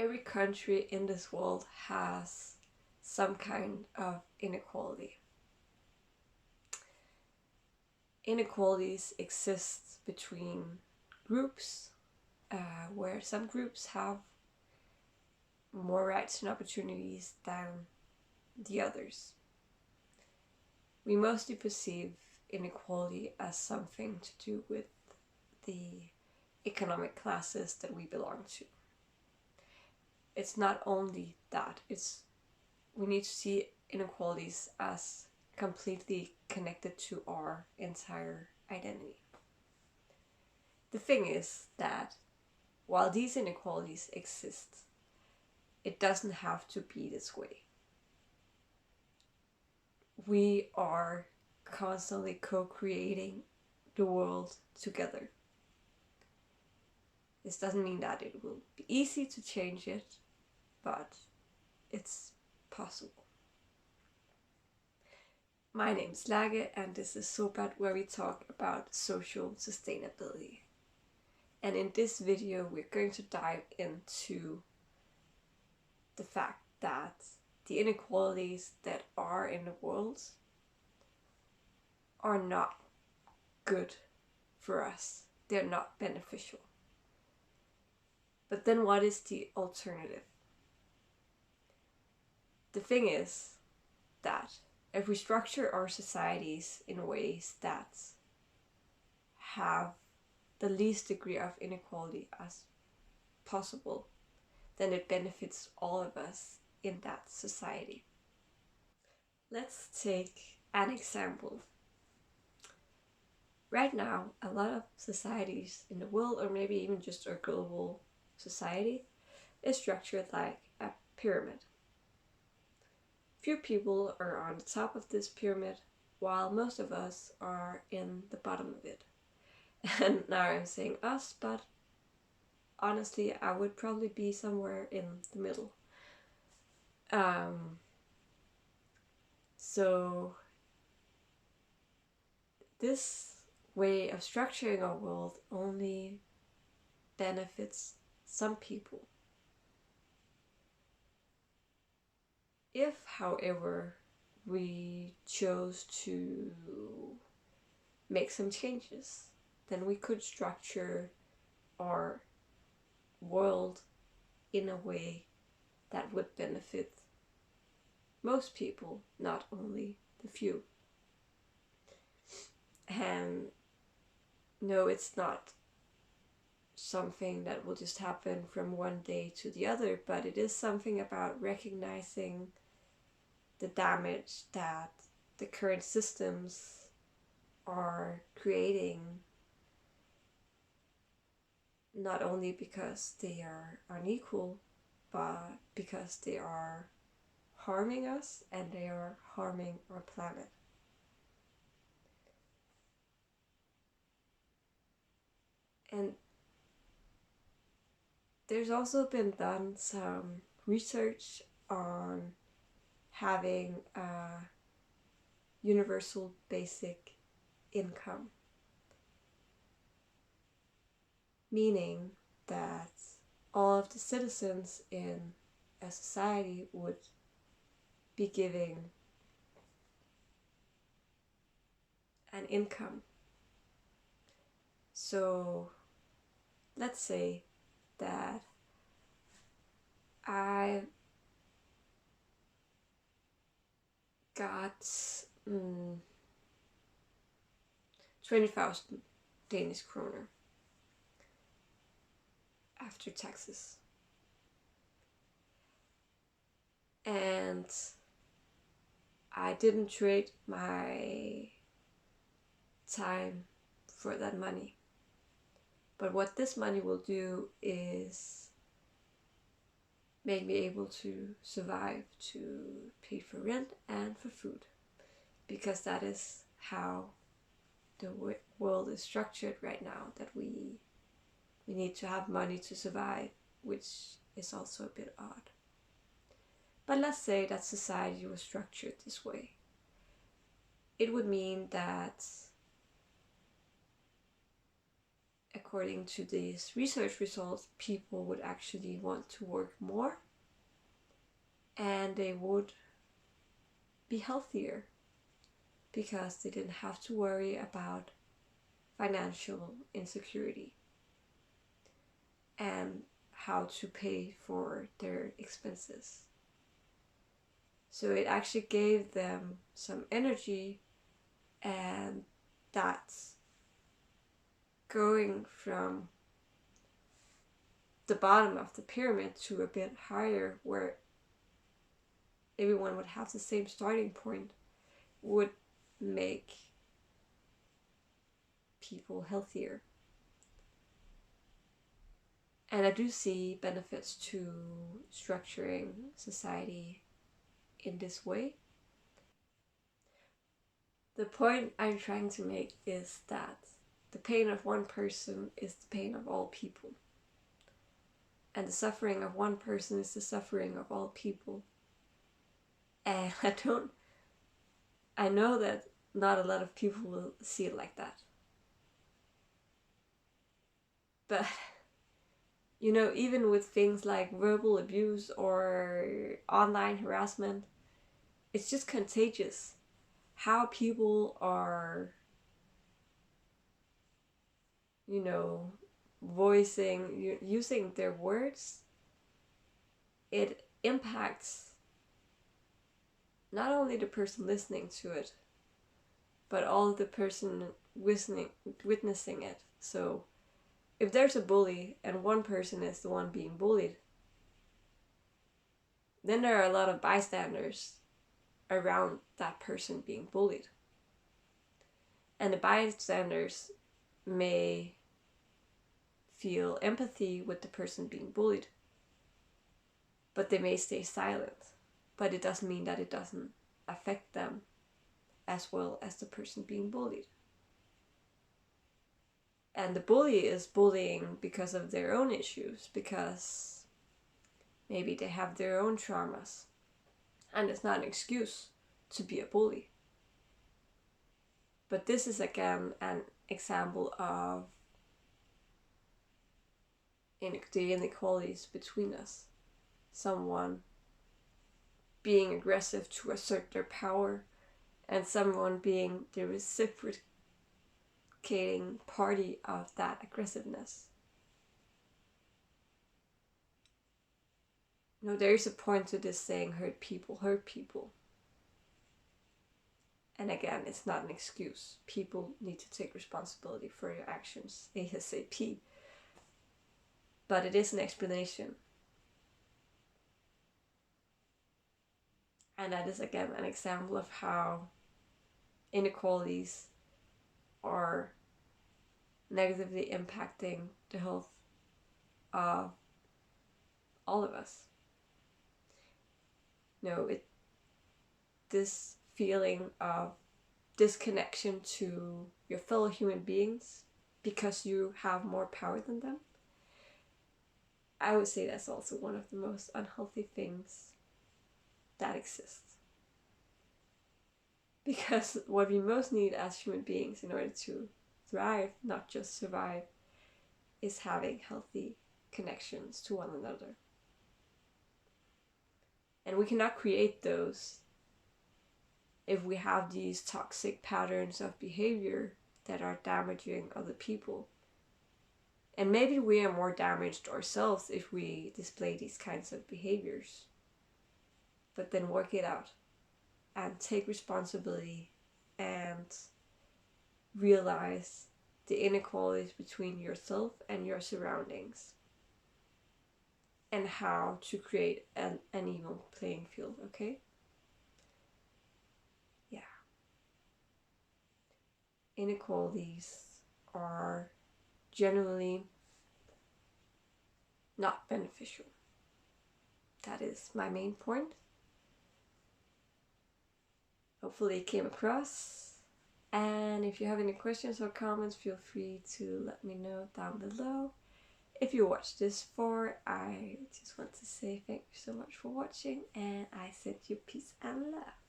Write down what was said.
every country in this world has some kind of inequality. Inequalities exist between groups, where some groups have more rights and opportunities than the others. We mostly perceive inequality as something to do with the economic classes that we belong to. It's not only that, we need to see inequalities as completely connected to our entire identity. The thing is that while these inequalities exist, it doesn't have to be this way. We are constantly co-creating the world together. This doesn't mean that it will be easy to change it, but it's possible. My name is Lage, and this is Sobat, where we talk about social sustainability. And in this video, we're going to dive into the fact that the inequalities that are in the world are not good for us. They're not beneficial. But then what is the alternative? The thing is that if we structure our societies in ways that have the least degree of inequality as possible, then it benefits all of us in that society. Let's take an example. Right now, a lot of societies in the world, or maybe even just our global society, is structured like a pyramid. Few people are on the top of this pyramid, while most of us are in the bottom of it. And now I'm saying us, but honestly, I would probably be somewhere in the middle. So this way of structuring our world only benefits some people. If, however, we chose to make some changes, then we could structure our world in a way that would benefit most people, not only the few. And no, it's not something that will just happen from one day to the other, but it is something about recognizing the damage that the current systems are creating, not only because they are unequal, but because they are harming us and they are harming our planet. And there's also been done some research on having a universal basic income, meaning that all of the citizens in a society would be giving an income. So let's say that I got 20,000 Danish kroner after taxes. And I didn't trade my time for that money. But what this money will do is make me able to survive, to pay for rent and for food. Because that is how the world is structured right now, that we need to have money to survive, which is also a bit odd. But let's say that society was structured this way. It would mean that according to these research results, people would actually want to work more and they would be healthier because they didn't have to worry about financial insecurity and how to pay for their expenses. So it actually gave them some energy, and that's going from the bottom of the pyramid to a bit higher where everyone would have the same starting point would make people healthier. And I do see benefits to structuring society in this way. The point I'm trying to make is that the pain of one person is the pain of all people. And the suffering of one person is the suffering of all people. And I know that not a lot of people will see it like that. But, even with things like verbal abuse or online harassment, it's just contagious. How people are, using their words, it impacts not only the person listening to it, but all the person witnessing it. So if there's a bully and one person is the one being bullied, then there are a lot of bystanders around that person being bullied. And the bystanders may feel empathy with the person being bullied, but they may stay silent. But it doesn't mean that it doesn't affect them as well as the person being bullied. And the bully is bullying because of their own issues, because maybe they have their own traumas. And it's not an excuse to be a bully. But this is again an example of the inequalities between us. Someone being aggressive to assert their power, and someone being the reciprocating party of that aggressiveness. There is a point to this saying, hurt people hurt people. And again, it's not an excuse. People need to take responsibility for their actions ASAP. But it is an explanation. And that is again an example of how inequalities are negatively impacting the health of all of us. This feeling of disconnection to your fellow human beings because you have more power than them, I would say that's also one of the most unhealthy things that exists. Because what we most need as human beings in order to thrive, not just survive, is having healthy connections to one another. And we cannot create those if we have these toxic patterns of behavior that are damaging other people. And maybe we are more damaged ourselves if we display these kinds of behaviors. But then work it out and take responsibility and realize the inequalities between yourself and your surroundings and how to create an even playing field, okay? Yeah. Inequalities are generally not beneficial. That is my main point. Hopefully it came across. And if you have any questions or comments, feel free to let me know down below. If you watched this far, I just want to say thank you so much for watching, and I send you peace and love.